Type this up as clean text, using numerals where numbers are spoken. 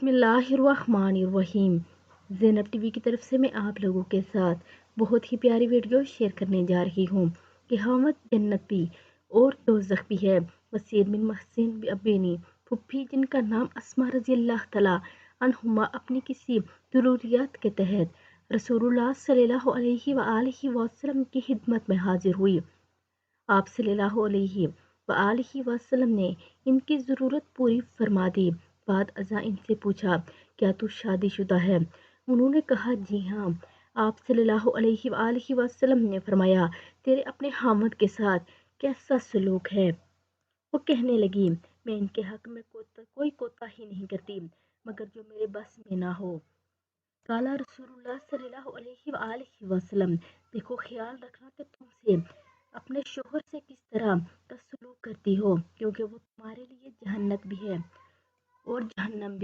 بسم اللہ الرحمن الرحیم۔ زینب ٹی وی کی طرف سے میں آپ لوگوں کے ساتھ بہت ہی پیاری ویڈیو شیئر کرنے جا رہی ہوں کہ حامد جنت بھی اور دوزخ بھی ہے۔ وسیم بن محسن ابینی پھوپھی جن کا نام اسما رضی اللہ تعالیٰ عنہما اپنی کسی ضروریات کے تحت رسول اللہ صلی اللہ علیہ وآلہ وسلم کی خدمت میں حاضر ہوئی۔ آپ صلی اللہ علیہ وآلہ وسلم نے ان کی ضرورت پوری فرما دی۔ بعد ازاں ان سے پوچھا، کیا تو شادی شدہ ہے؟ انہوں نے کہا، جی ہاں۔ آپ صلی اللہ علیہ وآلہ وسلم نے فرمایا، تیرے اپنے حامد کے ساتھ کیسا سلوک ہے؟ وہ کہنے لگی، میں ان کے حق میں کوئی کوتاہی نہیں کرتی مگر جو میرے بس میں نہ ہو۔ قالا رسول اللہ صلی اللہ علیہ وآلہ وسلم، دیکھو خیال رکھنا کہ تم سے اپنے شوہر سے کس طرح کا سلوک کرتی ہو، کیونکہ وہ تمہارے لیے جنت بھی ہے اور جہنم بھی۔